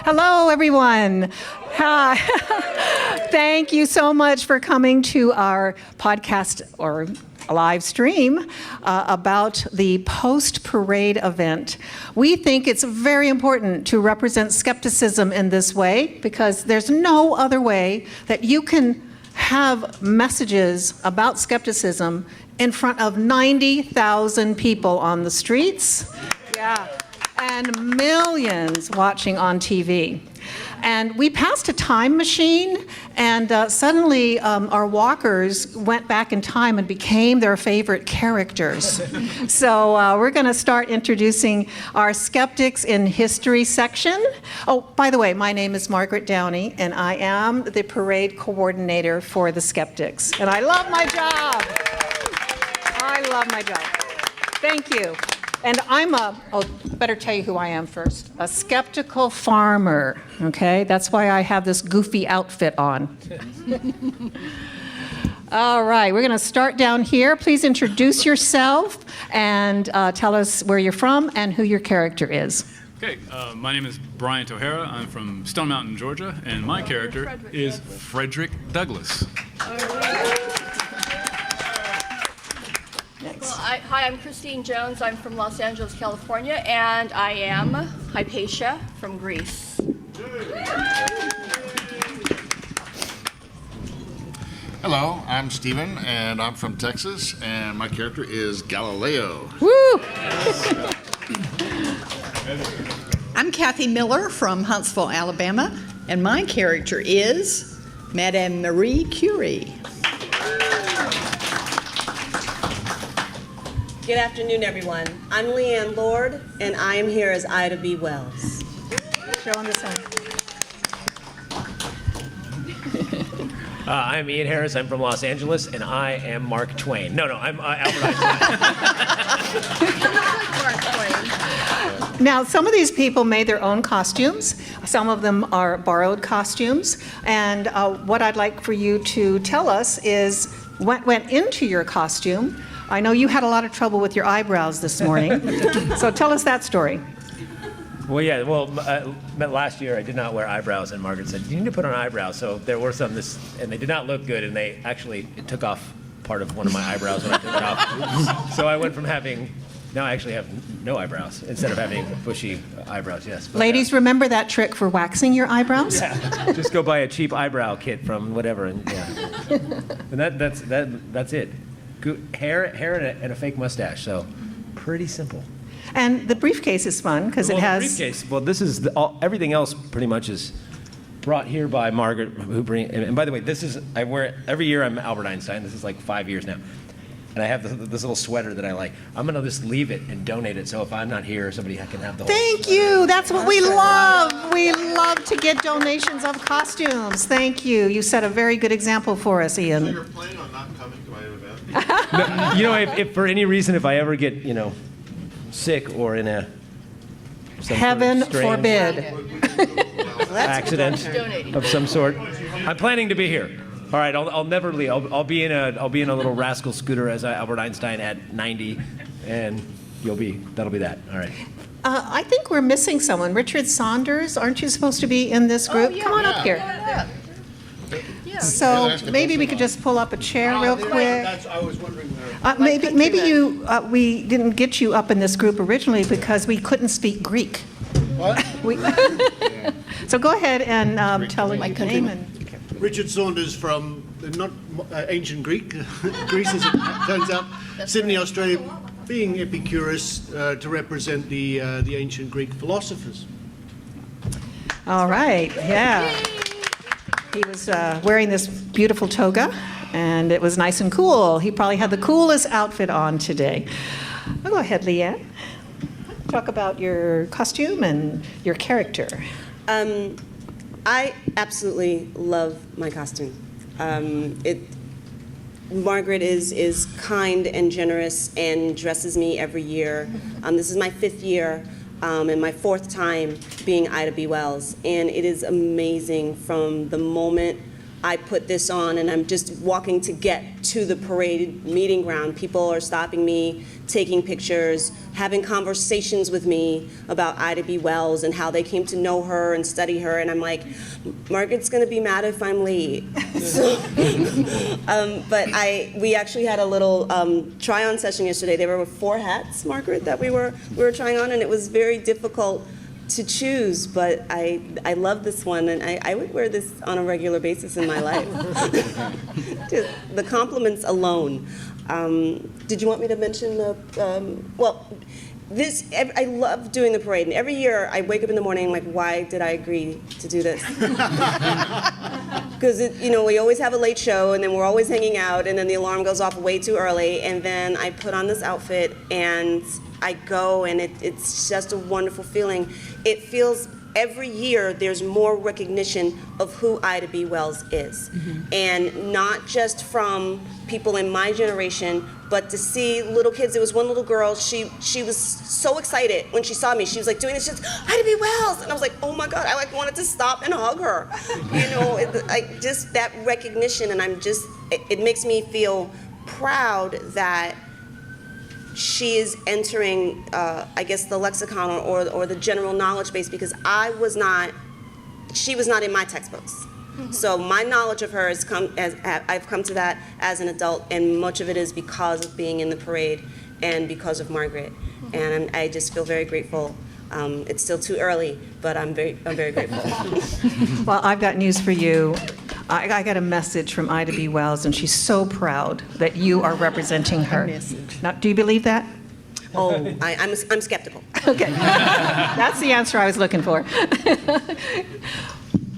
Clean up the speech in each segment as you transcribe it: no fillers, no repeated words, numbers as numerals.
Hello, everyone. Hi. Thank you so much for coming to our podcast or live stream about the post-parade event. We think it's very important to represent skepticism in this way because there's no other way that you can have messages about skepticism in front of 90,000 people on the streets. Yeah. And millions watching on TV. And we passed a time machine, and suddenly our walkers went back in time and became their favorite characters. So we're going to start introducing our Skeptics in History section. Oh, by the way, my name is Margaret Downey, and I am the parade coordinator for the Skeptics. And I love my job. I love my job. Thank you. And better tell you who I am first. A skeptical farmer, okay? That's why I have this goofy outfit on. All right, we're gonna start down here. Please introduce yourself and tell us where you're from and who your character is. Okay, my name is Brian Tohara. I'm from Stone Mountain, Georgia, and my character is Frederick Douglass. Well, hi, I'm Christine Jones. I'm from Los Angeles, California, and I am Hypatia from Greece. Hello, I'm Steven, and I'm from Texas, and my character is Galileo. Woo! I'm Kathy Miller from Huntsville, Alabama, and my character is Madame Marie Curie. Good afternoon, everyone. I'm Leanne Lord, and I am here as Ida B. Wells. Show on this one. I'm Ian Harris. I'm from Los Angeles, and I am Mark Twain. No, I'm Albert Einstein. Now, some of these people made their own costumes. Some of them are borrowed costumes. And what I'd like for you to tell us is what went into your costume. I know you had a lot of trouble with your eyebrows this morning, so tell us that story. Well, last year I did not wear eyebrows, and Margaret said, you need to put on eyebrows. So there were some, and they did not look good, and it took off part of one of my eyebrows when I took it off. So I went from now I actually have no eyebrows, instead of having bushy eyebrows, yes. But, Ladies, remember that trick for waxing your eyebrows? Yeah, just go buy a cheap eyebrow kit from whatever, and yeah. And that's it. Hair and a fake mustache, so pretty simple. And the briefcase is fun because it has... The briefcase, this is everything else pretty much is brought here by Margaret, and by the way, I wear it every year. I'm Albert Einstein. This is like 5 years now. And I have this little sweater that I like. I'm going to just leave it and donate it, so if I'm not here, somebody can have the whole Thank you. That's what we love. We love to get donations of costumes. Thank you. You set a very good example for us, Ian. So you're planning on not coming to my event? No, if for any reason, if I ever get, sick or in Heaven forbid. accident of some sort, I'm planning to be here. All right, I'll never leave. I'll be in a little rascal scooter as Albert Einstein at 90, and that'll be that. All right. I think we're missing someone. Richard Saunders, aren't you supposed to be in this group? Come on up here. So maybe we could just pull up a chair real quick. I was wondering where. Maybe we didn't get you up in this group originally because we couldn't speak Greek. What? So go ahead and tell your name. Richard Saunders from not ancient Greek, Greece as it turns out, Sydney, Australia, being Epicurus to represent the ancient Greek philosophers. All right, yeah. He was wearing this beautiful toga, and it was nice and cool. He probably had the coolest outfit on today. Well, go ahead, Leanne. Talk about your costume and your character. I absolutely love my costume. Margaret is kind and generous and dresses me every year. This is my 5th year and my 4th time being Ida B. Wells, and it is amazing from the moment I put this on and I'm just walking to get to the parade meeting ground. People are stopping me, taking pictures, having conversations with me about Ida B. Wells and how they came to know her and study her. And I'm like, Margaret's going to be mad if I'm late. So, but we actually had a little try-on session yesterday. There were 4 hats, Margaret, that we were trying on, and it was very difficult to choose, but I love this one, and I would wear this on a regular basis in my life. Just the compliments alone. Did you want me to mention the, I love doing the parade, and every year I wake up in the morning like, why did I agree to do this? Because, we always have a late show, and then we're always hanging out, and then the alarm goes off way too early, and then I put on this outfit, and I go, and it's just a wonderful feeling. It feels every year there's more recognition of who Ida B. Wells is. And not just from people in my generation, but to see little kids. There was one little girl, she was so excited when she saw me. She was like doing this, she's Ida B. Wells. And I was like, oh my God, I wanted to stop and hug her. Just that recognition, and it makes me feel proud that she is entering, I guess, the lexicon or the general knowledge base, because she was not in my textbooks. So my knowledge of her I've come to that as an adult, and much of it is because of being in the parade and because of Margaret. And I just feel very grateful. It's still too early, but I'm very grateful. Well, I've got news for you. I got a message from Ida B. Wells, and she's so proud that you are representing her. Now, do you believe that? Oh, I'm skeptical. Okay. That's the answer I was looking for.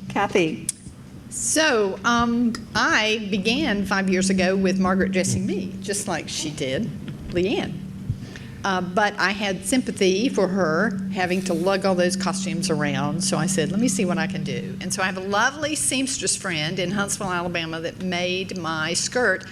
Kathy. So I began 5 years ago with Margaret dressing me, just like she did Leanne. But I had sympathy for her having to lug all those costumes around, so I said, let me see what I can do. And so I have a lovely seamstress friend in Huntsville, Alabama, that made my skirt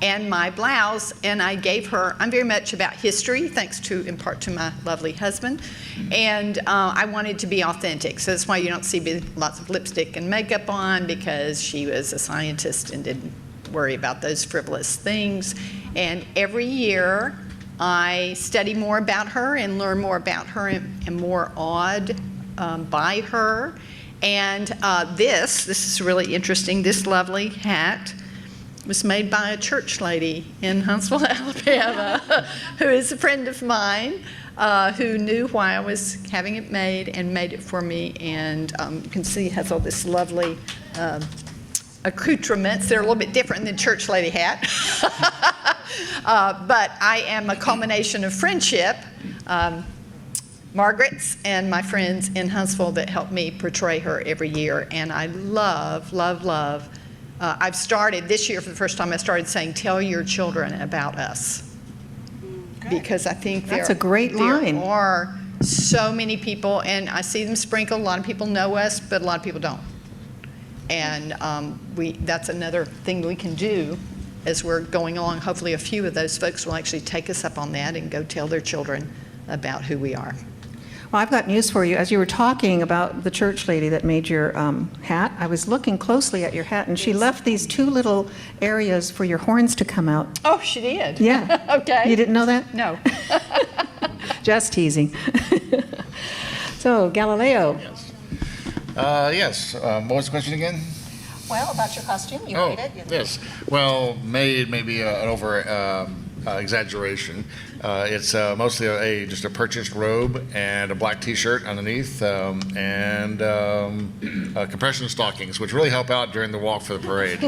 and my blouse, and I gave her, I'm very much about history, thanks in part to my lovely husband, and I wanted to be authentic, so that's why you don't see lots of lipstick and makeup on, because she was a scientist and didn't worry about those frivolous things. And every year I study more about her and learn more about her and more awed by her. And this is really interesting, this lovely hat was made by a church lady in Huntsville, Alabama, who is a friend of mine, who knew why I was having it made and made it for me. And you can see it has all this lovely accoutrements. They're a little bit different than church lady hat. But I am a culmination of friendship, Margaret's and my friends in Huntsville, that help me portray her every year. And I love, love, love. I've started this year for the first time. I started saying, "Tell your children about us," because I think That's a great line. There are so many people, and I see them sprinkled. A lot of people know us, but a lot of people don't. And that's another thing we can do as we're going along. Hopefully, a few of those folks will actually take us up on that and go tell their children about who we are. Well, I've got news for you. As you were talking about the church lady that made your hat, I was looking closely at your hat, and she left these 2 little areas for your horns to come out. Oh, she did? Yeah. Okay. You didn't know that? No. Just teasing. So, Galileo. Yes. What was the question again? Well, about your costume, you made it. Yes. Well, made may be an over exaggeration. It's mostly just a purchased robe and a black T-shirt underneath, and compression stockings, which really help out during the walk for the parade.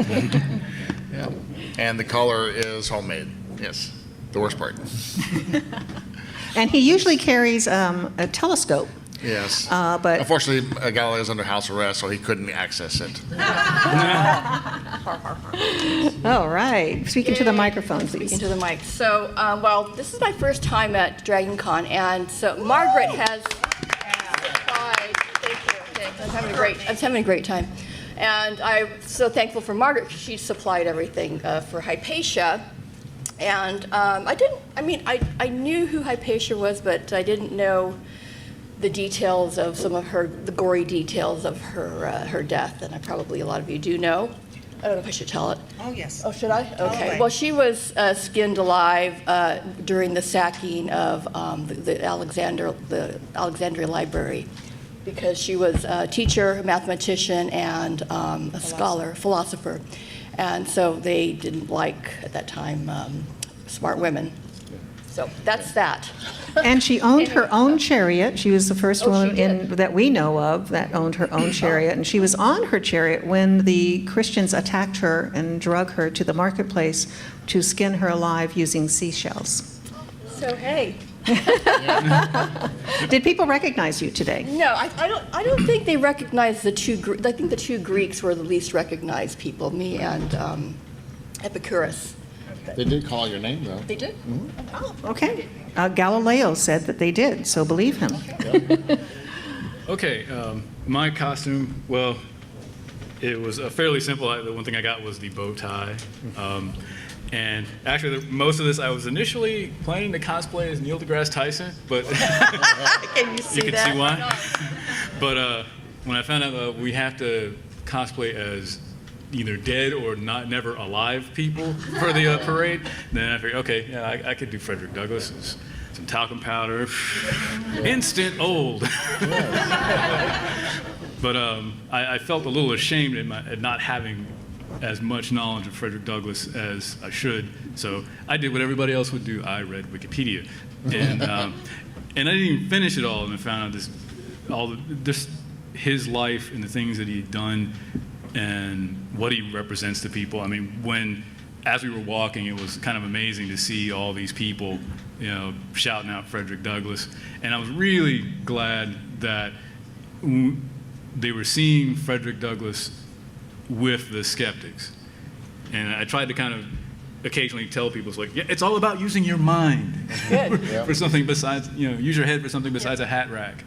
Yeah. And the collar is homemade. Yes, the worst part. And he usually carries a telescope. Yes. But unfortunately, Galileo is under house arrest, so he couldn't access it. all right. Speaking to the microphone, please. Into the mic. So, well, this is my first time at DragonCon, and so Margaret has supplied. Thank you. I'm having a great time, and I'm so thankful for Margaret because she supplied everything for Hypatia. And I knew who Hypatia was, but I didn't know the details of some of the gory details of her death, and probably a lot of you do know. I don't know if I should tell it. Oh, yes. Oh, should I? Okay. away. Well, she was skinned alive during the sacking of the Alexandria Library, because she was a teacher, a mathematician, and a scholar, philosopher. And so they didn't like, at that time, smart women. So that's that. And she owned her own chariot. She was the first Oh, she woman did. that we know of that owned her own chariot. And she was on her chariot when the Christians attacked her and drug her to the marketplace to skin her alive using seashells. So, hey. Did people recognize you today? No, I don't think they recognized the two. I think the two Greeks were the least recognized people, me and Epicurus. They did call your name, though. They did. Okay. Galileo said that they did, so believe him. Okay, my costume, well, it was fairly simple. The one thing I got was the bow tie. And actually, most of this, I was initially planning to cosplay as Neil deGrasse Tyson, but Can you see you can that? see why. But when I found out we have to cosplay as either dead or never alive people for the parade, then I figured, okay, yeah, I could do Frederick Douglass. It's some talcum powder, instant old. But I felt a little ashamed at not having as much knowledge of Frederick Douglass as I should. So I did what everybody else would do. I read Wikipedia, and I didn't even finish it all, and I found out this his life and the things that he had done and what he represents to people. I mean, as we were walking, it was kind of amazing to see all these people, shouting out Frederick Douglass, and I was really glad that they were seeing Frederick Douglass with the skeptics. And I tried to kind of occasionally tell people, it's like, yeah, it's all about using your mind for something besides, use your head for something besides a hat rack.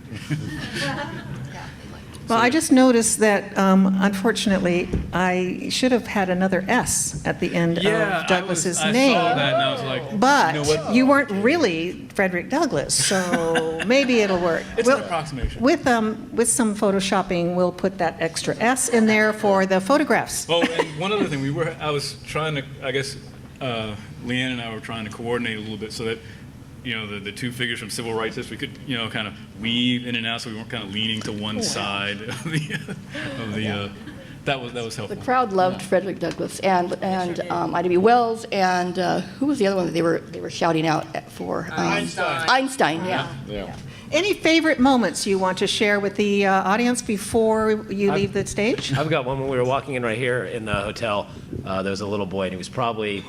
Well, I just noticed that, unfortunately, I should have had another S at the end of Douglass's I name. saw that and I was like, But you know what? you weren't really Frederick Douglass, so maybe it'll work. It's an approximation. With some photoshopping, we'll put that extra S in there for the photographs. Oh, and one other thing, I was trying to, I guess, Leanne and I were trying to coordinate a little bit so that, the two figures from civil rights history could, kind of weave in and out, so we weren't kind of leaning to one side of the that was helpful. The crowd loved Frederick Douglass and Ida B. Wells, and who was the other one that they were shouting out for? Einstein. Yeah. Any favorite moments you want to share with the audience before you leave the stage? I've got one when we were walking in right here in the hotel. There was a little boy, and he was probably,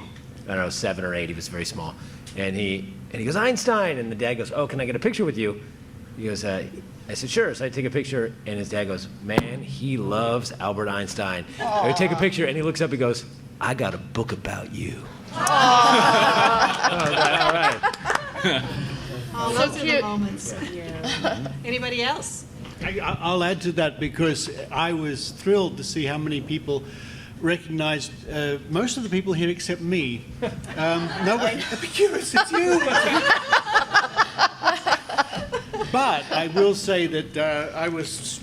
I don't know, 7 or 8. He was very small. And he goes, Einstein! And the dad goes, oh, can I get a picture with you? He goes, I said, sure. So I take a picture, and his dad goes, man, he loves Albert Einstein. I take a picture, and he looks up and goes, I got a book about you. All right. Oh, those are the moments. Anybody else? I'll add to that because I was thrilled to see how many people recognized most of the people here except me. Nobody, Epicurus, it's you. But I will say that I was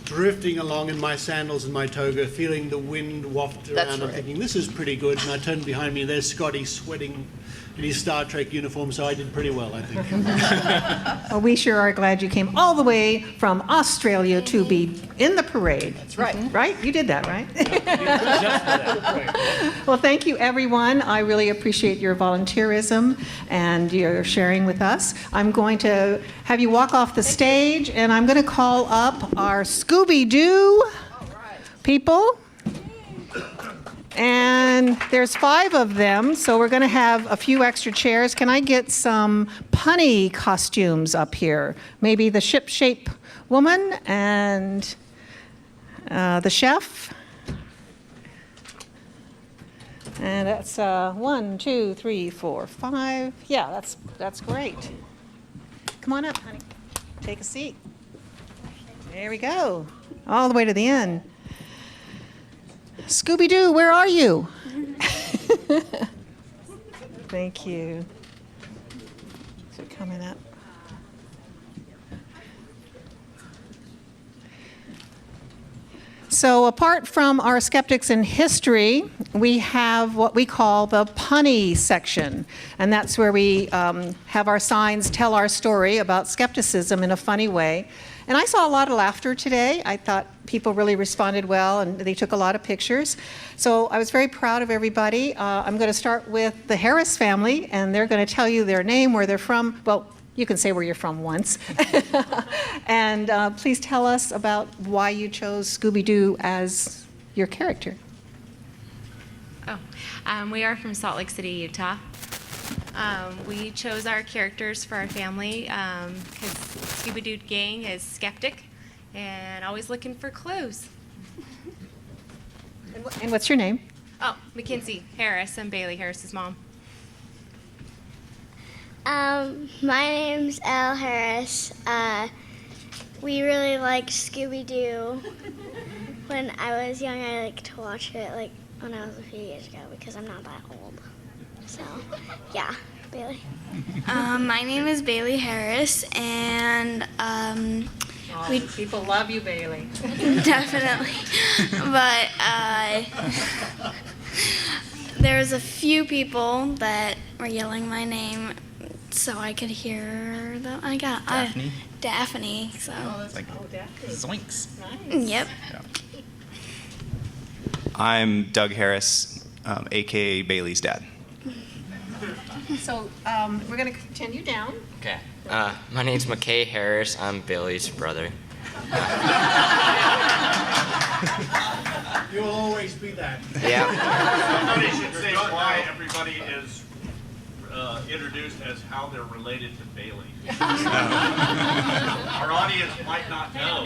drifting along in my sandals and my toga, feeling the wind waft around. I'm thinking, this is pretty good. And I turned behind me, and there's Scotty sweating in his Star Trek uniform, so I did pretty well, I think. Well, we sure are glad you came all the way from Australia to be in the parade. That's right. Right? You did that, right? Well, thank you, everyone. I really appreciate your volunteerism and your sharing with us. I'm going to have you walk off the stage, and I'm going to call up our Scooby-Doo people. And there's 5 of them, so we're going to have a few extra chairs. Can I get some punny costumes up here? Maybe the ship-shape woman and the chef. And that's 1, 2, 3, 4, 5. Yeah, that's great. Come on up, honey. Take a seat. There we go. All the way to the end. Scooby-Doo, where are you? Thank you. So coming up. So apart from our Skeptics in History, we have what we call the punny section. And that's where we have our signs tell our story about skepticism in a funny way. And I saw a lot of laughter today. I thought people really responded well, and they took a lot of pictures. So I was very proud of everybody. I'm going to start with the Harris family, and they're going to tell you their name, where they're from. Well, you can say where you're from once. And please tell us about why you chose Scooby-Doo as your character. We are from Salt Lake City, Utah. We chose our characters for our family because Scooby-Doo gang is skeptic and always looking for clues. And what's your name? Oh, Mackenzie Harris. I'm Bailey Harris's mom. My name's Elle Harris. We really liked Scooby-Doo. When I was young, I liked to watch it like when I was a few years ago because I'm not that old. So, yeah, Bailey. My name is Bailey Harris, and People love you, Bailey. definitely. But there was a few people that were yelling my name, so I could hear them. I got Daphne? Daphne. So. Zoinks. Yep. Yeah. I'm Doug Harris, aka Bailey's dad. So we're going to continue down. Okay. My name's McKay Harris. I'm Bailey's brother. You'll always be that. Yeah. Somebody should say why everybody is introduced as how they're related to Bailey. Our audience might not know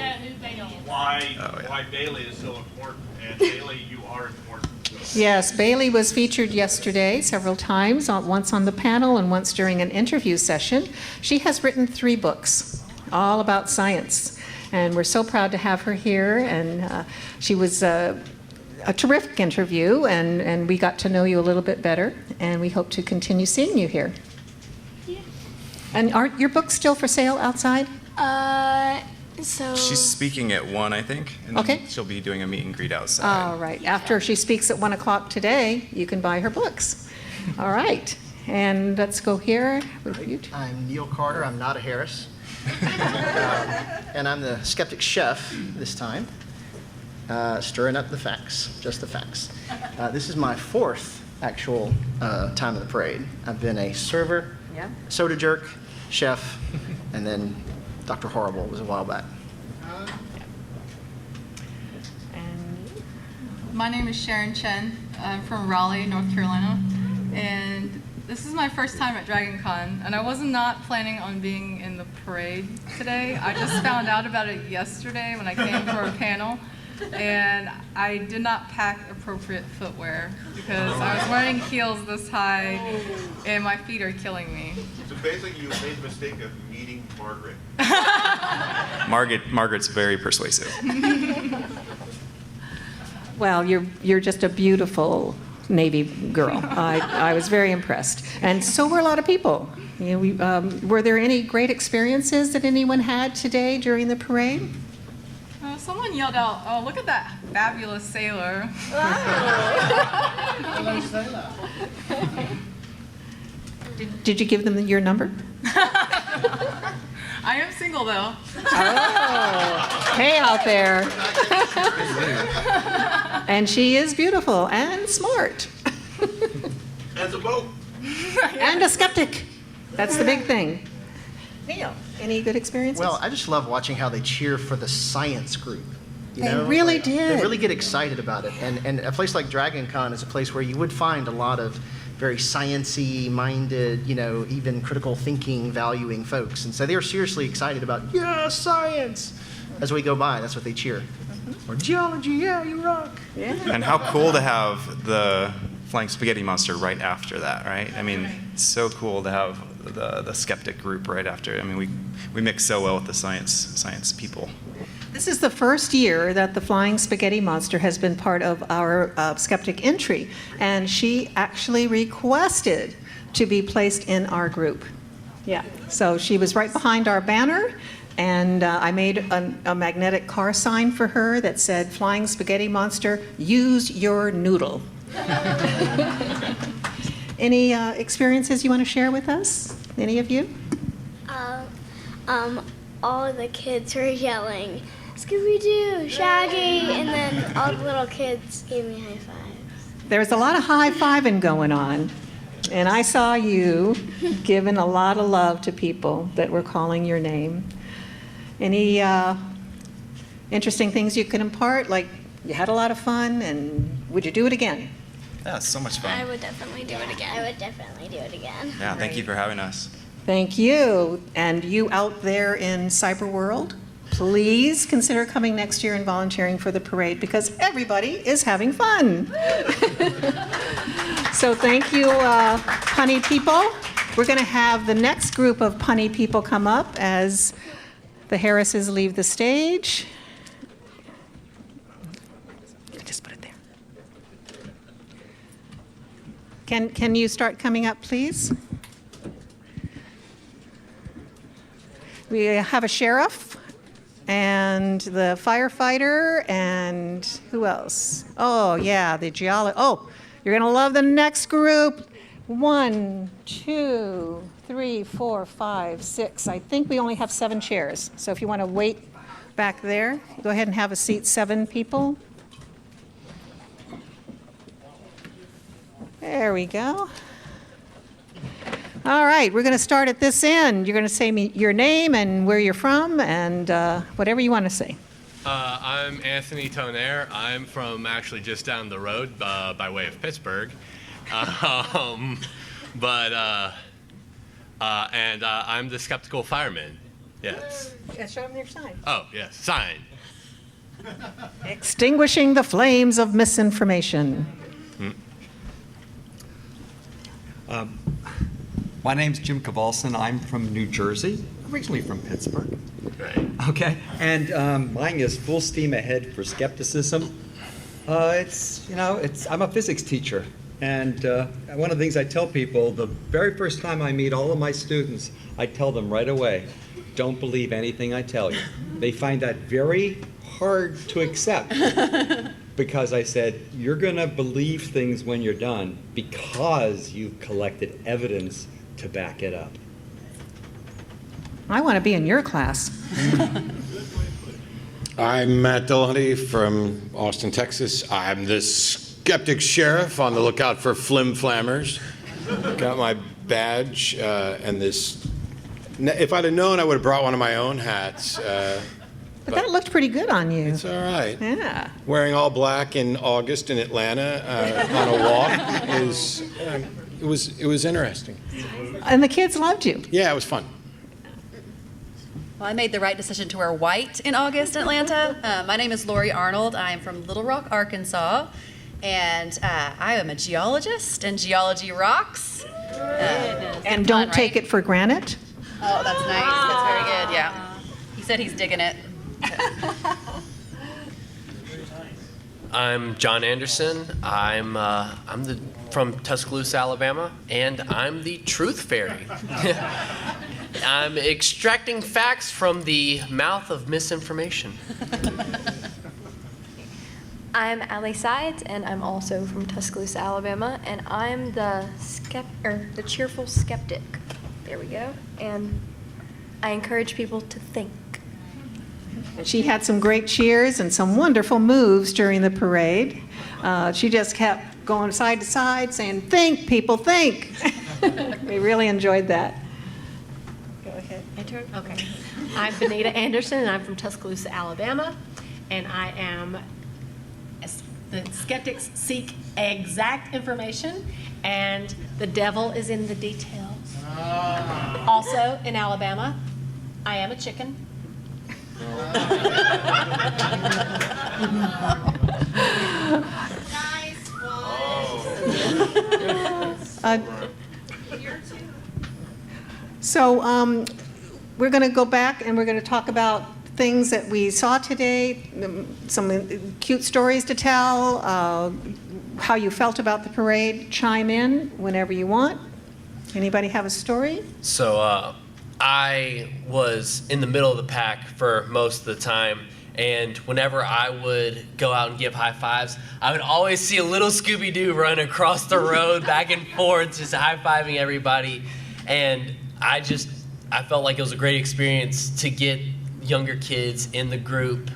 why Bailey is so important, and Bailey, you are important. Yes, Bailey was featured yesterday several times, once on the panel and once during an interview session. She has written 3 books, all about science, and we're so proud to have her here. And she was a terrific interview, and we got to know you a little bit better, and we hope to continue seeing you here. Yeah. And are your books still for sale outside? So. She's speaking at 1, I think. And Okay. then she'll be doing a meet and greet outside. All right. After she speaks at 1 o'clock today, you can buy her books. All right. And let's go here with you. I'm Neil Carter. I'm not a Harris. And I'm the skeptic chef this time, stirring up the facts, just the facts. This is my 4th actual time of the parade. I've been a server, soda jerk, chef, and then Dr. Horrible was a while back. My name is Sharon Chen. I'm from Raleigh, North Carolina, and this is my first time at DragonCon, and I was not planning on being in the parade today. I just found out about it yesterday when I came for a panel, and I did not pack appropriate footwear because I was wearing heels this high, and my feet are killing me. So basically, you made the mistake of meeting Margaret. Margaret's very persuasive. Well, you're just a beautiful Navy girl. I was very impressed, and so were a lot of people. You know, were there any great experiences that anyone had today during the parade? Someone yelled out, "Oh, look at that fabulous sailor!" Did you give them your number? I am single though. Oh, hey out there. And she is beautiful and smart. As a boat. And a skeptic. That's the big thing. Neil, any good experiences? Well, I just love watching how they cheer for the science group. You They know? really Like, did. They really get excited about it. And a place like DragonCon is a place where you would find a lot of very science-y minded, you know, even critical thinking, valuing folks. And so they're seriously excited about, yeah, science. As we go by, that's what they cheer. Or geology, yeah, you rock. Yeah. And how cool to have the flying spaghetti monster right after that, right? I mean, it's so cool to have the skeptic group right after. I mean, we mix so well with the science people. This is the first year that the Flying Spaghetti Monster has been part of our skeptic entry, and she actually requested to be placed in our group. Yeah, so she was right behind our banner, And I made a magnetic car sign for her that said, "Flying Spaghetti Monster, use your noodle." Any experiences you want to share with us? Any of you? All of the kids were yelling, "Scooby-Doo, Shaggy," and then all the little kids gave me high fives. There was a lot of high-fiving going on, and I saw you giving a lot of love to people that were calling your name. Any interesting things you could impart? Like, you had a lot of fun, and would you do it again? Yeah, it's so much fun. I would definitely do it again. I would definitely do it again. Yeah, thank you for having us. Thank you. And you out there in cyber world, please consider coming next year and volunteering for the parade, because everybody is having fun. So thank you, punny people. We're going to have the next group of punny people come up as the Harrises leave the stage. Just put it there. Can you start coming up, please? We have a sheriff and the firefighter and who else? Oh, yeah, the geologist. Oh, you're going to love the next group. 1, 2, 3, 4, 5, 6. I think we only have 7 chairs. So if you want to wait back there, go ahead and have a seat, 7 people. There we go. All right, we're going to start at this end. You're going to say your name and where you're from and whatever you want to say. I'm Anthony Tonnerre. I'm from actually just down the road by way of Pittsburgh. And I'm the skeptical fireman. Yes. Yeah, show them your sign. Oh, yes, sign. Extinguishing the flames of misinformation. My name's Jim Kavalson. I'm from New Jersey, originally from Pittsburgh. Right. Okay, and mine is full steam ahead for skepticism. I'm a physics teacher, and one of the things I tell people, the very first time I meet all of my students, I tell them right away, don't believe anything I tell you. They find that very hard to accept. Because I said, you're going to believe things when you're done because you've collected evidence to back it up. I want to be in your class. I'm Matt Dillahunty from Austin, Texas. I'm the skeptic sheriff on the lookout for flim-flammers. Got my badge and this. If I'd have known, I would have brought one of my own hats. But that looked pretty good on you. It's all right. Yeah. Wearing all black in August in Atlanta on a walk it was interesting. And the kids loved you. Yeah, it was fun. Well, I made the right decision to wear white in August in Atlanta. My name is Lori Arnold. I am from Little Rock, Arkansas, and I am a geologist, and geology rocks. And don't take it for granted. Oh, that's nice. That's very good. Yeah. He said he's digging it. I'm John Anderson. I'm from Tuscaloosa, Alabama, and I'm the truth fairy. I'm extracting facts from the mouth of misinformation. I'm Allie Sides, and I'm also from Tuscaloosa, Alabama, and I'm the cheerful skeptic. There we go. And I encourage people to think. She had some great cheers and some wonderful moves during the parade. She just kept going side to side saying, think, people, think. We really enjoyed that. Go ahead. My turn? Okay. I'm Benita Anderson, and I'm from Tuscaloosa, Alabama, and I am the skeptics seek exact information, and the devil is in the details. Also, in Alabama, I am a chicken. So we're going to go back and we're going to talk about things that we saw today, some cute stories to tell, how you felt about the parade. Chime in whenever you want. Anybody have a story? So I was in the middle of the pack for most of the time. And whenever I would go out and give high fives, I would always see a little Scooby-Doo run across the road back and forth, just high-fiving everybody. And I felt like it was a great experience to get younger kids in the group,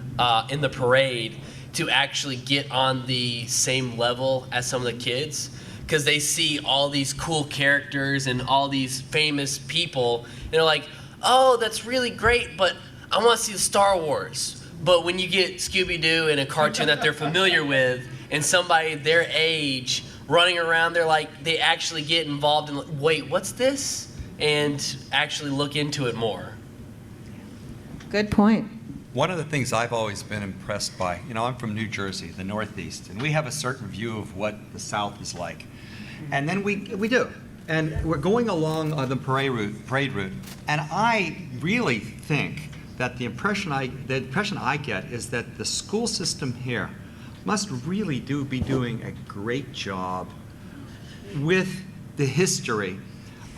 in the parade, to actually get on the same level as some of the kids, because they see all these cool characters and all these famous people, and they're like, oh, that's really great, but I want to see the Star Wars. But when you get Scooby-Doo in a cartoon that they're familiar with, and somebody their age running around, they actually get involved in, wait, what's this? And actually look into it more. Good point. One of the things I've always been impressed by, I'm from New Jersey, the Northeast, and we have a certain view of what the South is like. And then we do. And we're going along on the parade route, and I really think that the impression I get is that the school system here must really be doing a great job with the history,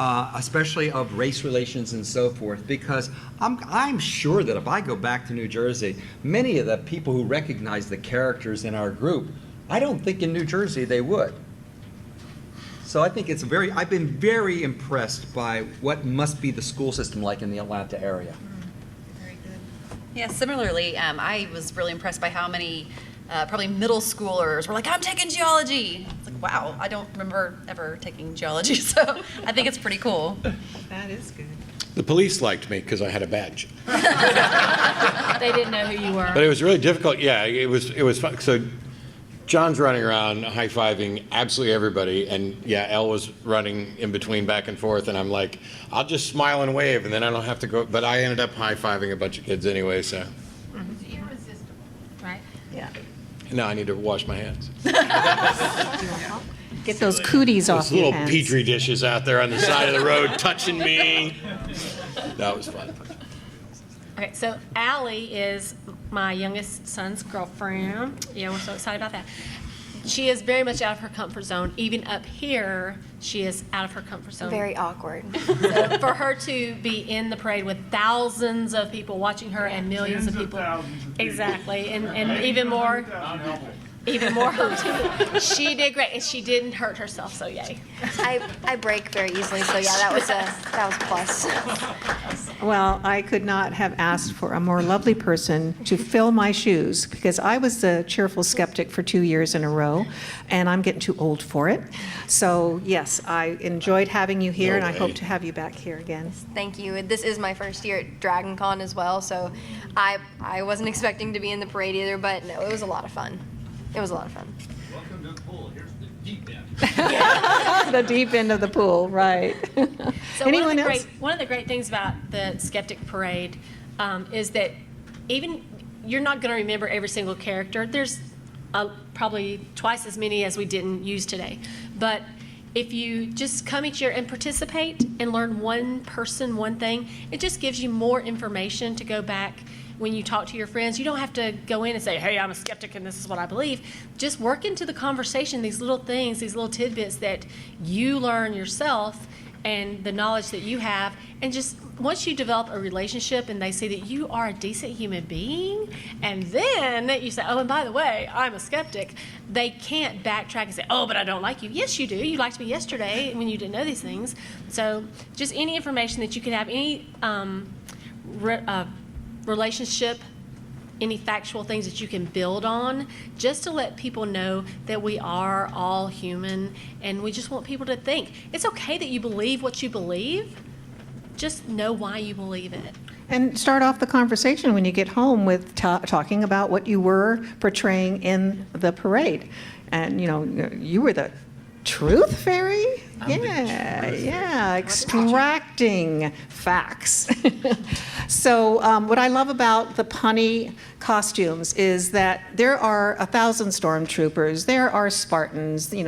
especially of race relations and so forth, because I'm sure that if I go back to New Jersey, many of the people who recognize the characters in our group, I don't think in New Jersey they would. So I think I've been very impressed by what must be the school system like in the Atlanta area. Yeah, similarly, I was really impressed by how many probably middle schoolers were like, I'm taking geology. It's like, wow, I don't remember ever taking geology, so I think it's pretty cool. That is good. The police liked me because I had a badge. They didn't know who you were. But it was really difficult. Yeah, it was fun. So John's running around high-fiving absolutely everybody, and yeah, Elle was running in between back and forth, and I'm like, I'll just smile and wave, and then I don't have to go. But I ended up high-fiving a bunch of kids anyway, so. Irresistible, right? Yeah. Now I need to wash my hands. Get those cooties off Those your little hands. petri dishes out there on the side of the road touching me. That was fun. Okay, so Allie is my youngest son's girlfriend. Yeah, we're so excited about that. She is very much out of her comfort zone. Even up here, she is out of her comfort zone. Very awkward. So for her to be in the parade with thousands of people watching her and millions of people. Exactly, and even more. Even more. She did great, and she didn't hurt herself, so yay. I break very easily, so yeah, that was a plus. Well, I could not have asked for a more lovely person to fill my shoes, because I was the cheerful skeptic for 2 years in a row, and I'm getting too old for it. So yes, I enjoyed having you here, and I hope to have you back here again. Thank you. This is my first year at DragonCon as well, so I wasn't expecting to be in the parade either, but no, it was a lot of fun. It was a lot of fun. Welcome to the pool. Here's the deep end. The deep end of the pool, right. So Anyone else? One of the great things about the Skeptic Parade is that even you're not going to remember every single character. There's probably twice as many as we didn't use today. But if you just come each year and participate and learn one person, one thing, it just gives you more information to go back when you talk to your friends. You don't have to go in and say, hey, I'm a skeptic and this is what I believe. Just work into the conversation these little things, these little tidbits that you learn yourself and the knowledge that you have. And just once you develop a relationship and they see that you are a decent human being, and then you say, oh, and by the way, I'm a skeptic, they can't backtrack and say, oh, but I don't like you. Yes, you do. You liked me yesterday when you didn't know these things. So just any information that you can have, any relationship, any factual things that you can build on, just to let people know that we are all human, and we just want people to think. It's okay that you believe what you believe, just know why you believe it. And start off the conversation when you get home with talking about what you were portraying in the parade. And, you were the truth fairy? Yeah, extracting facts. So what I love about the punny costumes is that there are 1,000 stormtroopers, there are Spartans, there's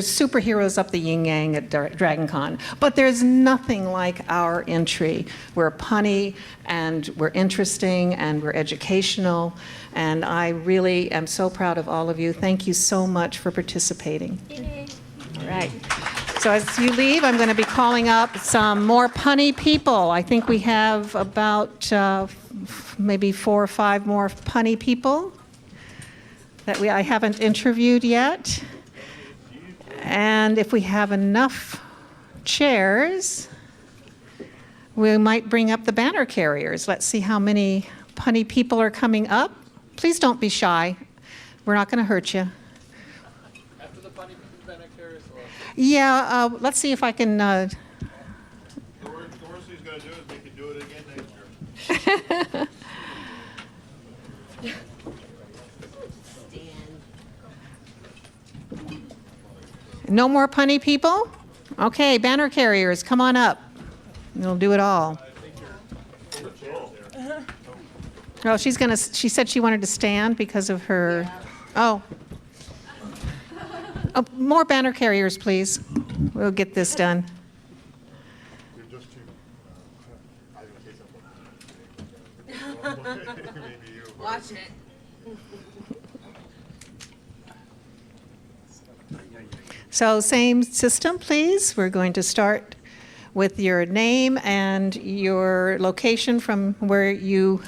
superheroes up the yin-yang at DragonCon, but there's nothing like our entry. We're punny, and we're interesting, and we're educational, and I really am so proud of all of you. Thank you so much for participating. Yay. All right. So as you leave, I'm going to be calling up some more punny people. I think we have about maybe 4 or 5 more punny people that I haven't interviewed yet. And if we have enough chairs, we might bring up the banner carriers. Let's see how many punny people are coming up. Please don't be shy. We're not going to hurt you. After the punny people, banner carriers? Yeah, let's see if I can... The worst he's going to do is they can do it again next year. No more punny people? Okay, banner carriers, come on up. We'll do it all. Oh, she said she wanted to stand because of her, oh. Oh, more banner carriers, please. We'll get this done. Watch it. So same system, please. We're going to start with your name and your location from where you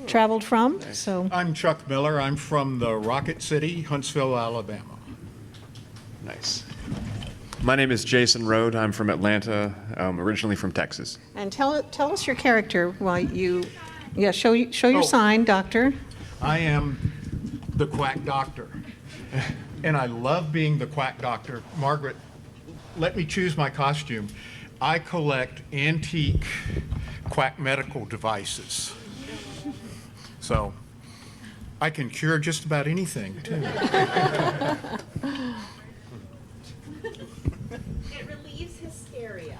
traveled from. So I'm Chuck Miller. I'm from the Rocket City, Huntsville, Alabama. Nice. My name is Jason Rode. I'm from Atlanta, originally from Texas. and tell us your character while you, show your sign, doctor. I am the quack doctor. And I love being the quack doctor. Margaret, let me choose my costume. I collect antique quack medical devices. So I can cure just about anything, too. It relieves hysteria.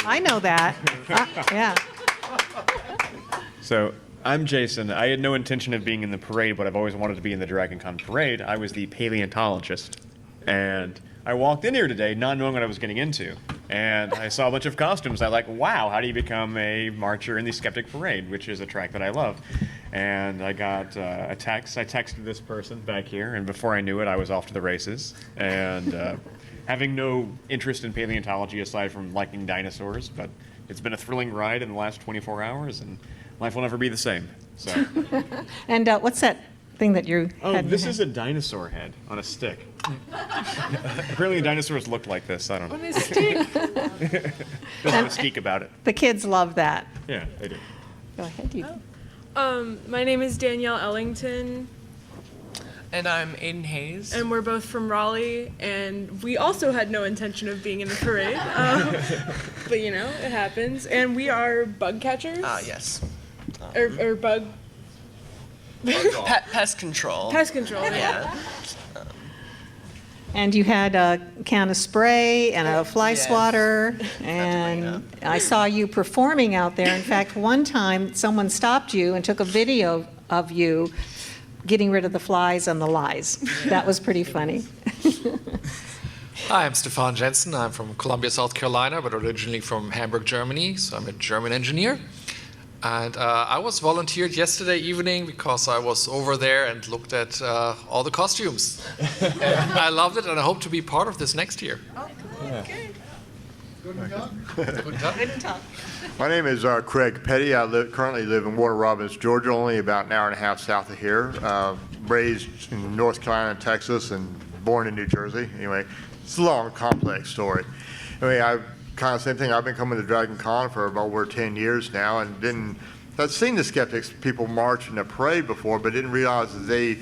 I know that. Yeah. So I'm Jason. I had no intention of being in the parade, but I've always wanted to be in the DragonCon parade. I was the paleontologist. And I walked in here today not knowing what I was getting into. And I saw a bunch of costumes. I like, wow, how do you become a marcher in the Skeptic Parade, which is a track that I love. And I got a text. I texted this person back here, and before I knew it, I was off to the races. And having no interest in paleontology aside from liking dinosaurs, but it's been a thrilling ride in the last 24 hours, and life will never be the same. So. And what's that thing that you Oh, had in this your is a dinosaur head on a stick. Apparently dinosaurs look like this. I don't know. On a stick. There's a mystique about it. The kids love that. Yeah, they do. Go ahead. You. My name is Danielle Ellington, And I'm Aiden Hayes. and we're both from Raleigh, and we also had no intention of being in the parade, but you know, it happens. And we are bug catchers. Yes. Or bug. Pest control. Pest control, yeah. And you had a can of spray and a fly Yes. swatter, and I saw you performing out there. In fact, one time, someone stopped you and took a video of you getting rid of the flies and the lies. That was pretty funny. Hi, I'm Stefan Jensen. I'm from Columbia, South Carolina, but originally from Hamburg, Germany. So I'm a German engineer. And I was volunteered yesterday evening because I was over there and looked at all the costumes. And I loved it, and I hope to be part of this next year. Good talk. My name is Craig Petty. I currently live in Warner Robins, Georgia, only about an hour and a half south of here. Raised in North Carolina and Texas and born in New Jersey. Anyway, it's a long, complex story. Anyway, I've kind of same thing. I've been coming to DragonCon for about over 10 years now, and I've seen the Skeptics people march in a parade before, but didn't realize that they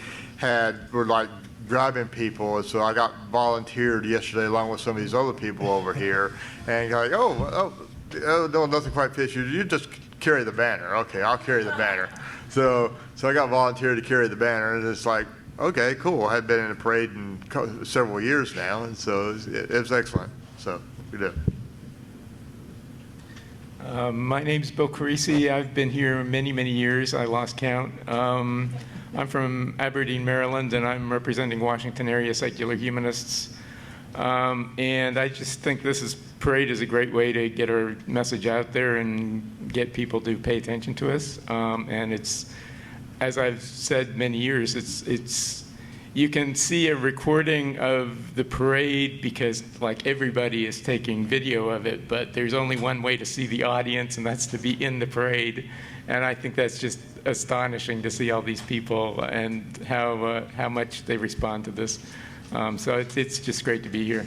were like driving people. And so I got volunteered yesterday along with some of these other people over here, and like, oh, no, nothing quite fits you. You just carry the banner. Okay, I'll carry the banner. So I got volunteered to carry the banner, and it's like, okay, cool. I had been in a parade in several years now, and so it was excellent. So we did. My name's Bill Carisi. I've been here many, many years. I lost count. I'm from Aberdeen, Maryland, and I'm representing Washington area secular humanists. And I just think this parade is a great way to get our message out there and get people to pay attention to us. And it's, as I've said many years, you can see a recording of the parade because like everybody is taking video of it, but there's only one way to see the audience, and that's to be in the parade. And I think that's just astonishing to see all these people and how much they respond to this. So it's just great to be here.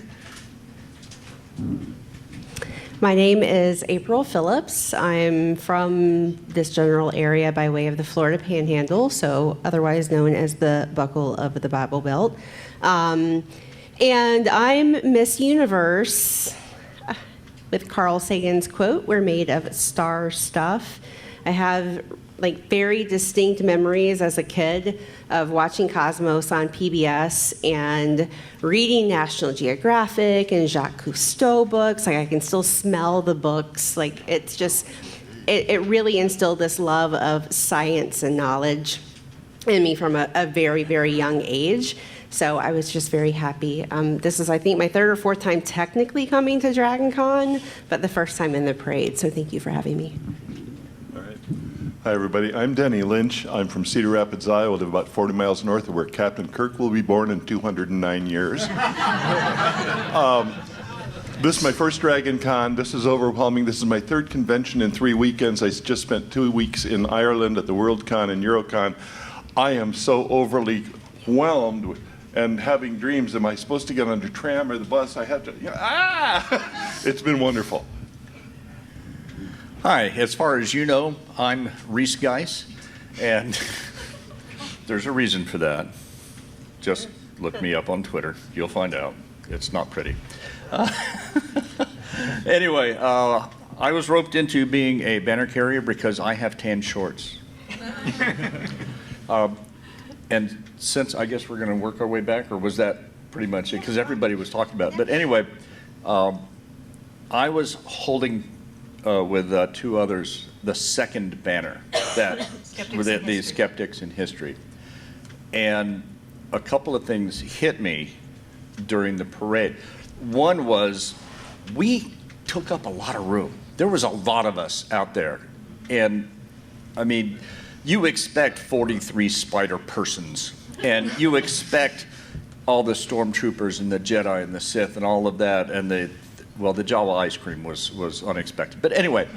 My name is April Phillips. I'm from this general area by way of the Florida Panhandle, so otherwise known as the Buckle of the Bible Belt. And I'm Miss Universe with Carl Sagan's quote, "We're made of star stuff." I have like very distinct memories as a kid of watching Cosmos on PBS and reading National Geographic and Jacques Cousteau books. Like I can still smell the books. Like it's just, it really instilled this love of science and knowledge in me from a very, very young age. So I was just very happy. This is, I think, my third or fourth time technically coming to DragonCon, but the first time in the parade. So thank you for having me. Hi, everybody. I'm Denny Lynch. I'm from Cedar Rapids, Iowa, live about 40 miles north of where Captain Kirk will be born in 209 years. This is my first DragonCon. This is overwhelming. This is my third convention in 3 weekends. I just spent 2 weeks in Ireland at the WorldCon and Eurocon. I am so overly whelmed and having dreams. Am I supposed to get on the tram or the bus? I have to, It's been wonderful. Hi, as far as you know, I'm Reese Geis, and there's a reason for that. Just look me up on Twitter. You'll find out. It's not pretty. Anyway, I was roped into being a banner carrier because I have tan shorts. And since I guess we're going to work our way back, or was that pretty much it? Because everybody was talking about it. But anyway, I was holding with two others the second banner that with the Skeptics in History. And a couple of things hit me during the parade. One was we took up a lot of room. There was a lot of us out there. And I mean, you expect 43 spider persons, and you expect all the stormtroopers and the Jedi and the Sith and all of that, and the Jawa ice cream was unexpected. But anyway,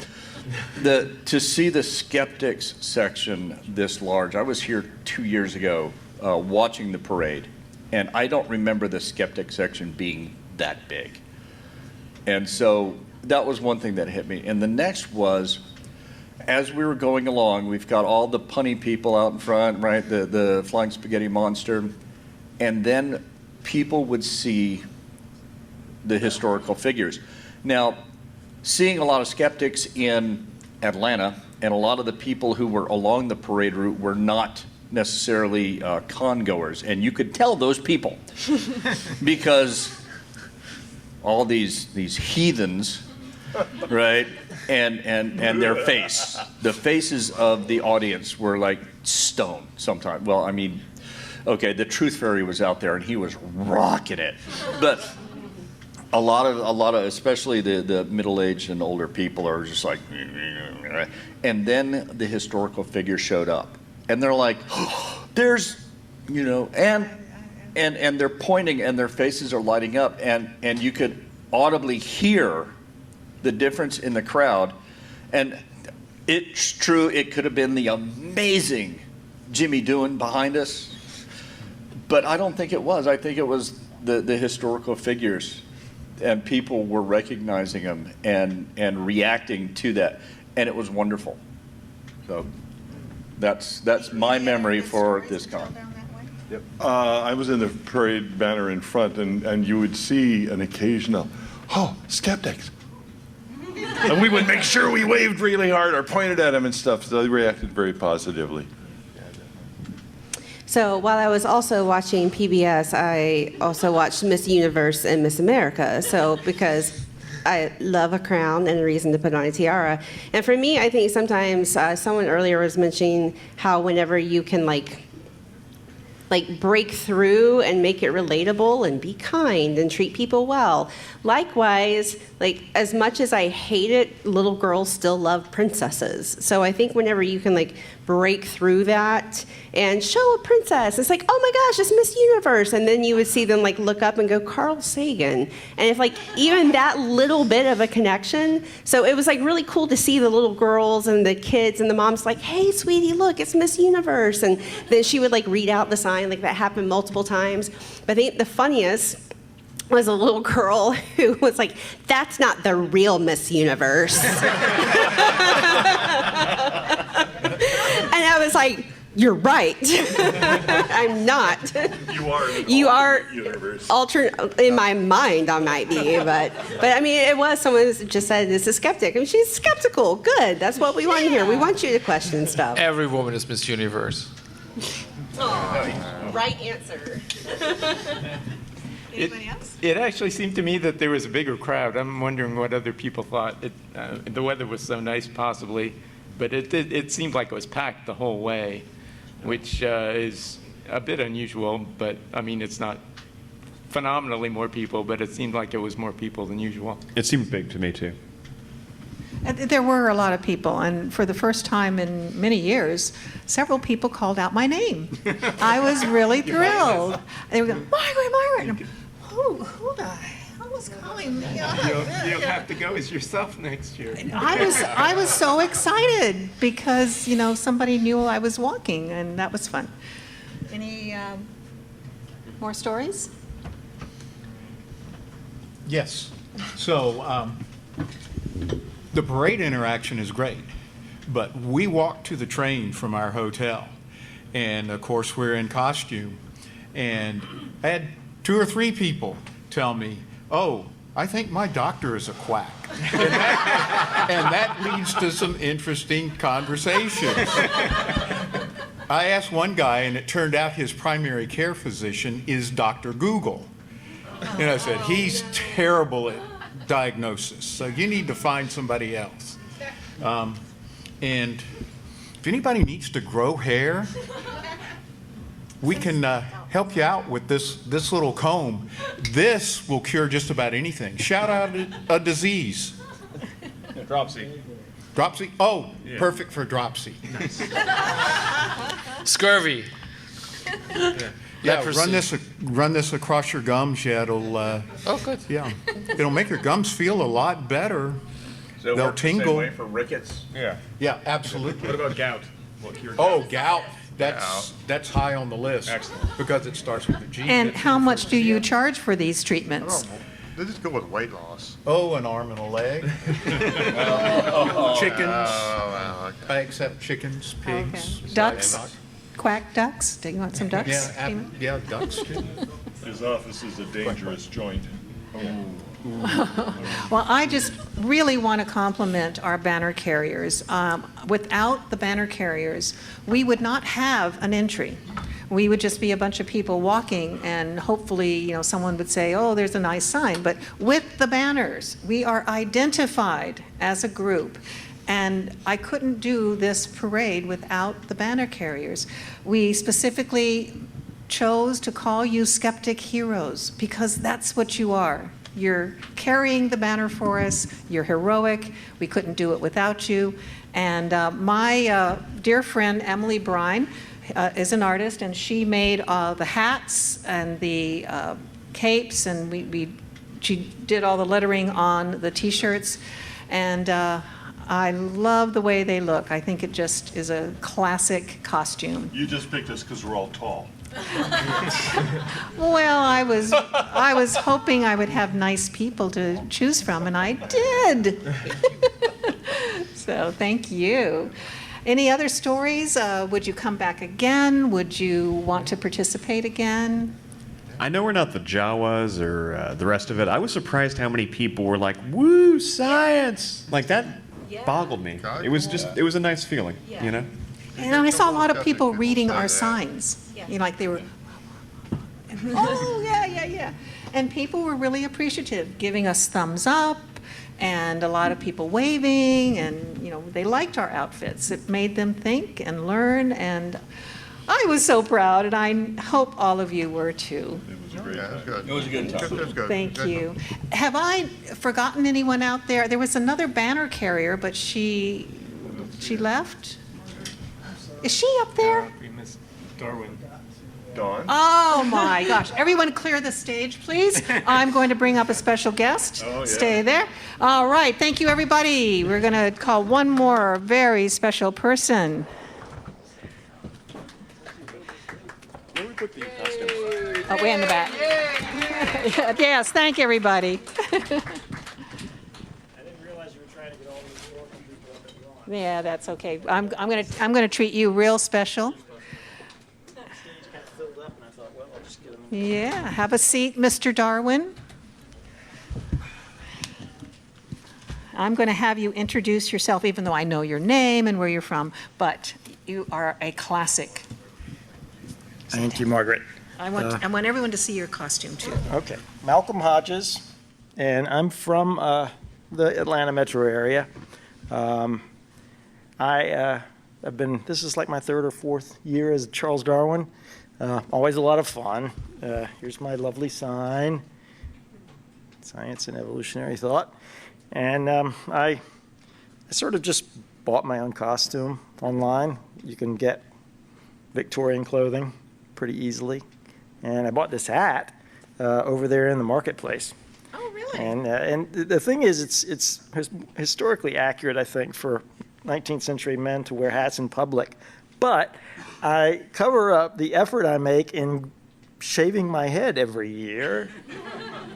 to see the Skeptics section this large, I was here 2 years ago watching the parade, and I don't remember the Skeptic section being that big. And so that was one thing that hit me. And the next was, as we were going along, we've got all the punny people out in front, right? The flying spaghetti monster. And then people would see the historical figures. Now, seeing a lot of skeptics in Atlanta, and a lot of the people who were along the parade route were not necessarily con goers. And you could tell those people because all these heathens, right? And their face, the faces of the audience were like stone sometimes. Well, I mean, okay, the Truth Fairy was out there and he was rocking it. But a lot of, especially the middle-aged and older people are just like, and then the historical figure showed up. And they're like, oh, there's, and they're pointing and their faces are lighting up, and you could audibly hear the difference in the crowd. And it's true, it could have been the amazing Jimmy Doohan behind us, but I don't think it was. I think it was the historical figures, and people were recognizing them and reacting to that, and it was wonderful. So that's my memory for this con. Yep. I was in the parade banner in front, and you would see an occasional, oh, Skeptics. And we would make sure we waved really hard or pointed at them and stuff, so they reacted very positively. So while I was also watching PBS, I also watched Miss Universe and Miss America. So because I love a crown and a reason to put on a tiara. And for me, I think sometimes someone earlier was mentioning how whenever you can like like break through and make it relatable and be kind and treat people well. Likewise, like as much as I hate it, little girls still love princesses. So I think whenever you can like break through that and show a princess, it's like, oh my gosh, it's Miss Universe. And then you would see them like look up and go, Carl Sagan. And if like even that little bit of a connection, so it was like really cool to see the little girls and the kids and the mom's like, hey sweetie, look, it's Miss Universe. And then she would like read out the sign, like that happened multiple times. But I think the funniest was a little girl who was like, that's not the real Miss Universe. And I was like, you're right. I'm not. You are universe. alternate in my mind. I might be, but I mean, it was someone who just said this is skeptic. I mean, she's skeptical. Good. That's what we want to hear. We want you to question stuff. Every woman is Miss Universe. Right answer. Anybody else? It actually seemed to me that there was a bigger crowd. I'm wondering what other people thought. The weather was so nice, possibly, but it seemed like it was packed the whole way, which is a bit unusual. But I mean, it's not phenomenally more people, but it seemed like it was more people than usual. It seemed big to me, too. There were a lot of people, and for the first time in many years, several people called out my name. I was really thrilled. They were going, Margaret, Margaret. Who the hell was calling me? You'll have to go as yourself next year. I was so excited because, you know, somebody knew I was walking, and that was fun. Any more stories? Yes. So the parade interaction is great, but we walked to the train from our hotel, and of course we're in costume, and I had 2 or 3 people tell me, oh, I think my doctor is a quack. And that leads to some interesting conversations. I asked one guy, and it turned out his primary care physician is Dr. Google. And I said, he's terrible at diagnosis, so you need to find somebody else. And if anybody needs to grow hair, we can help you out with this little comb. This will cure just about anything. Shout out a disease. Dropsy. Dropsy? Oh, yeah. Perfect for dropsy. Scurvy. Yeah, run this across your gums. Yeah, it'll. Oh, good. Yeah, it'll make your gums feel a lot better. So they'll work the tingle. same way for rickets? Yeah. Yeah, absolutely. What about gout? Oh, gout. That's high on the list. Excellent. Because it starts with a G. And how much do you charge for these treatments? They just go with weight loss. Oh, an arm and a leg. Chickens. I accept chickens, pigs. Okay. Ducks? Quack ducks? Do you want some ducks? Yeah, ducks too. His office is a dangerous joint. Well, I just really want to compliment our banner carriers. Without the banner carriers, we would not have an entry. We would just be a bunch of people walking, and hopefully, you know, someone would say, oh, there's a nice sign. But with the banners, we are identified as a group. And I couldn't do this parade without the banner carriers. We specifically chose to call you skeptic heroes because that's what you are. You're carrying the banner for us. You're heroic. We couldn't do it without you. And my dear friend Emily Brine is an artist, and she made the hats and the capes, and she did all the lettering on the T-shirts. And I love the way they look. I think it just is a classic costume. You just picked us because we're all tall. Well, I was hoping I would have nice people to choose from, and I did. So thank you. Any other stories? Would you come back again? Would you want to participate again? I know we're not the Jawas or the rest of it. I was surprised how many people were like, woo, science! Like that boggled me. It was a nice feeling, you know? And I saw a lot of people reading our signs. You know, like they were, oh, yeah. And people were really appreciative, giving us thumbs up, and a lot of people waving, and, you know, they liked our outfits. It made them think and learn, and I was so proud, and I hope all of you were too. Yeah, that's good. It was a good time. That's good. Thank Good. you. Have I forgotten anyone out there? There was another banner carrier, but she left? Is she up there? We missed Darwin. Dawn? Oh my gosh. Everyone clear the stage, please. I'm going to bring up a special guest. Oh, yeah. Stay there. All right. Thank you, everybody. We're going to call one more very special person. Where we put the costumes? Oh, way in the back. Yes, thank everybody. Yeah, that's okay. I'm gonna treat you real special. Yeah, have a seat, Mr. Darwin. I'm going to have you introduce yourself, even though I know your name and where you're from, but you are a classic. Thank you, Margaret. I want everyone to see your costume, too. Okay. Malcolm Hodges, and I'm from the Atlanta metro area. This is like my third or fourth year as Charles Darwin. Always a lot of fun. Here's my lovely sign, Science and Evolutionary Thought. And I sort of just bought my own costume online. You can get Victorian clothing pretty easily. And I bought this hat over there in the marketplace. Oh, really? And the thing is, it's historically accurate, I think, for 19th century men to wear hats in public. But I cover up the effort I make in shaving my head every year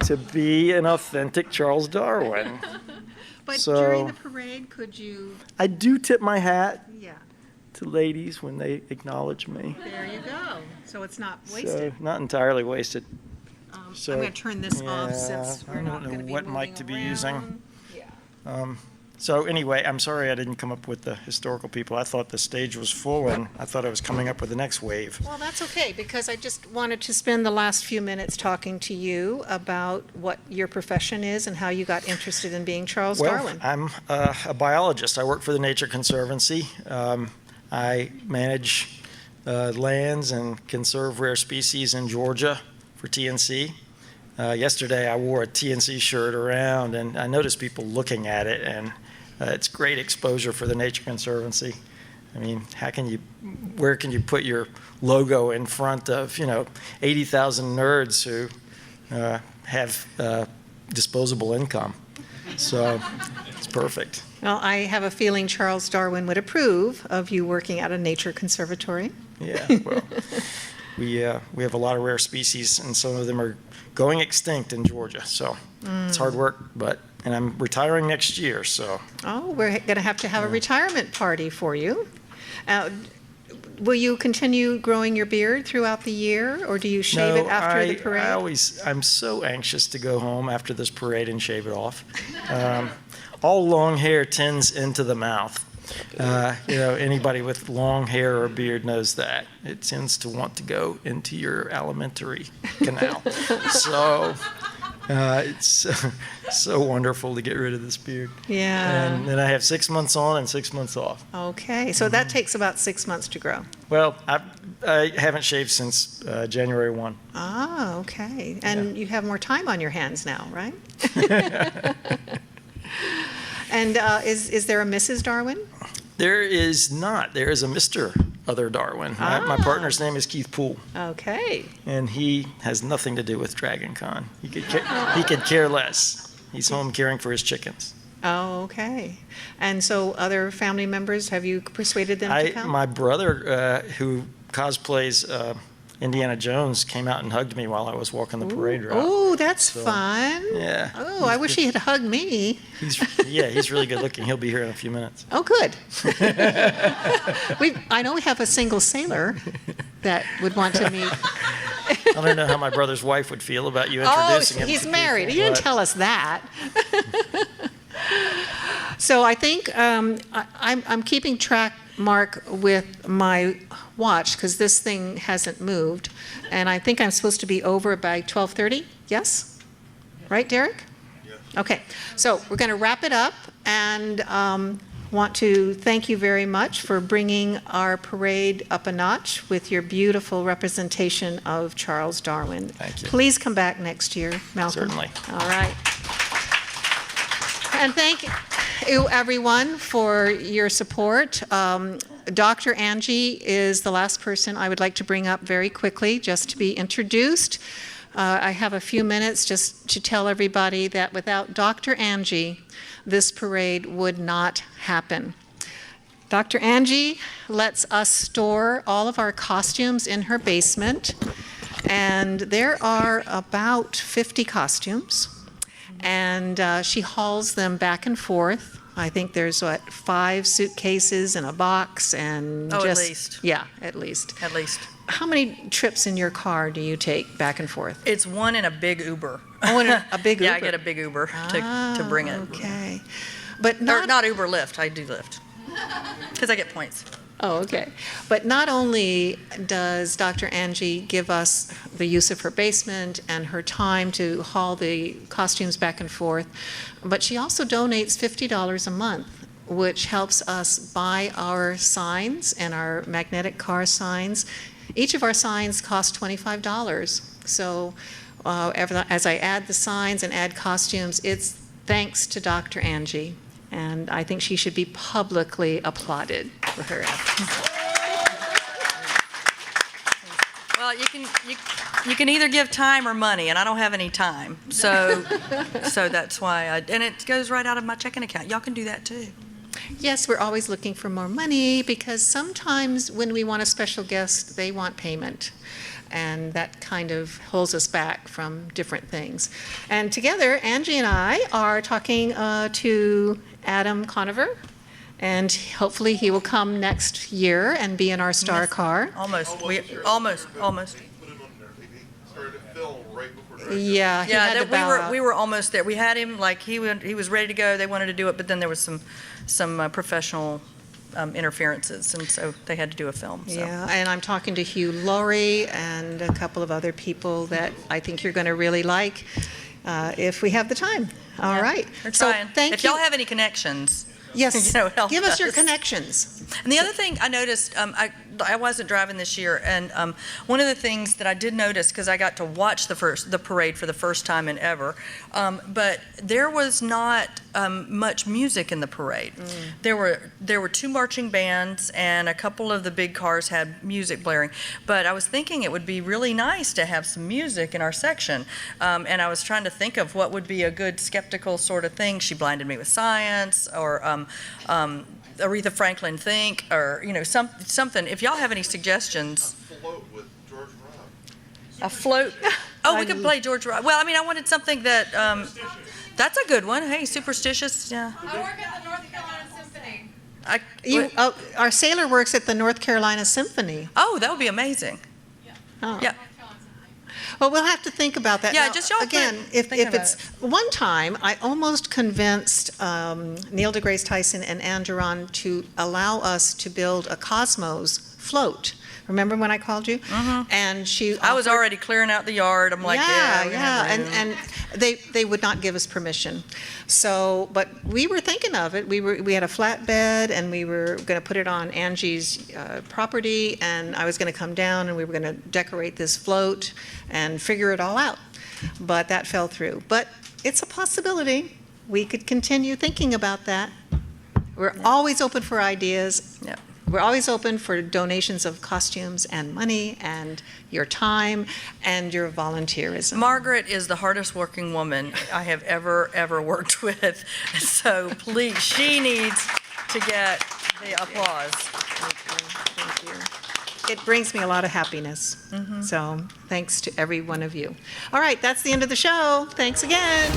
to be an authentic Charles Darwin. But So- during the parade, could you? I do tip my hat Yeah, to ladies when they acknowledge me. there you go. So it's not So wasted. not entirely wasted. So, I'm going to turn this off yeah, since we're not going to be what moving mic to be around. using. Yeah. So anyway, I'm sorry I didn't come up with the historical people. I thought the stage was full, and I thought I was coming up with the next wave. Well, that's okay, because I just wanted to spend the last few minutes talking to you about what your profession is and how you got interested in being Charles Darwin. I'm a biologist. I work for the Nature Conservancy. I manage lands and conserve rare species in Georgia for TNC. Yesterday, I wore a TNC shirt around, and I noticed people looking at it, and it's great exposure for the Nature Conservancy. I mean, where can you put your logo in front of, 80,000 nerds who have disposable income? So it's perfect. Well, I have a feeling Charles Darwin would approve of you working at a nature conservatory. Yeah, well, we have a lot of rare species, and some of them are going extinct in Georgia. So it's hard work, and I'm retiring next year. So Oh, we're going to have a retirement party for you. Will you continue growing your beard throughout the year, or do you shave it after the parade? I'm so anxious to go home after this parade and shave it off. All long hair tends into the mouth. Anybody with long hair or beard knows that. It tends to want to go into your alimentary canal. So it's so wonderful to get rid of this beard. Yeah. And then I have 6 months on and 6 months off. Okay, so that takes about 6 months to grow. Well, I haven't shaved since January 1. Ah, okay. And you have more time on your hands now, right? And is there a Mrs. Darwin? There is not. There is a Mr. Other Darwin. My partner's name is Keith Poole. Okay. And he has nothing to do with DragonCon. He could care less. He's home caring for his chickens. Oh, okay. And so other family members, have you persuaded them to come? My brother, who cosplays Indiana Jones, came out and hugged me while I was walking the parade route. Oh, that's fun. Yeah. Oh, I wish he had hugged me. He's really good looking. He'll be here in a few minutes. Oh, good. I know we have a single sailor that would want to meet. I don't know how my brother's wife would feel about you introducing him. Oh, he's to married. people, You didn't but- tell us that. So I think I'm keeping track, Mark, with my watch, because this thing hasn't moved, and I think I'm supposed to be over by 12:30. Yes? Right, Derek? Yeah. Okay. So we're going to wrap it up, and want to thank you very much for bringing our parade up a notch with your beautiful representation of Charles Darwin. Thank you. Please come back next year, Malcolm. Certainly. All right. And thank you, everyone, for your support. Dr. Angie is the last person I would like to bring up very quickly, just to be introduced. I have a few minutes just to tell everybody that without Dr. Angie, this parade would not happen. Dr. Angie lets us store all of our costumes in her basement, and there are about 50 costumes, and she hauls them back and forth. I think there's, 5 suitcases and a box and Oh, just... at least. Yeah, at least. At least. How many trips in your car do you take back and forth? It's one in a big Uber. Oh, in a big Uber? Yeah, I get a big Uber to bring it. Okay. But not Uber, Lyft. I do Lyft. Because I get points. Oh, okay. But not only does Dr. Angie give us the use of her basement and her time to haul the costumes back and forth, but she also donates $50 a month, which helps us buy our signs and our magnetic car signs. Each of our signs costs $25. So as I add the signs and add costumes, it's thanks to Dr. Angie. And I think she should be publicly applauded for her efforts. Well, you can either give time or money, and I don't have any time. So that's why and it goes right out of my checking account. Y'all can do that too. Yes, we're always looking for more money because sometimes when we want a special guest, they want payment. And that kind of holds us back from different things. And together, Angie and I are talking to Adam Conover, and hopefully he will come next year and be in our star car. Almost. Yeah, he had to bow out. we were almost there. We had him like he was ready to go. They wanted to do it, but then there was some professional interferences, and so they had to do a film. So. Yeah, and I'm talking to Hugh Laurie and a couple of other people that I think you're going to really like if we have the time. All right. We're trying. Thank if you. y'all have any connections, yes, help give us your us. connections. And the other thing I noticed, I wasn't driving this year, and one of the things that I did notice, because I got to watch the parade for the first time in ever, but there was not much music in the parade. There were 2 marching bands, and a couple of the big cars had music blaring. But I was thinking it would be really nice to have some music in our section, and I was trying to think of what would be a good skeptical sort of thing. She blinded me with science, or Aretha Franklin Think, or something. If y'all have any suggestions. A float. Oh, we could play George Rock. Well, I wanted something that that's a good one. Hey, superstitious. Yeah. I work at the North Carolina Symphony. Our sailor works at the North Carolina Symphony. Oh, that would be amazing. Oh. Yeah. Well, we'll have to think about that. Yeah, Now, just y'all again, if it's one time, I almost convinced Neil deGrasse Tyson and Ann Duran to allow us to build a Cosmos float. Remember when I called you? Mm-hmm. And I was already clearing out the yard. I'm like, yeah, and they would not give us permission. So, but we were thinking of it. We had a flatbed, and we were going to put it on Angie's property, and I was going to come down, and we were going to decorate this float and figure it all out. But that fell through. But it's a possibility. We could continue thinking about that. We're always open for ideas. Yep. We're always open for donations of costumes and money and your time and your volunteerism. Margaret is the hardest working woman I have ever worked with. So please, she needs to get the applause. Thank you. It brings me a lot of happiness. So thanks to every one of you. All right, that's the end of the show. Thanks again.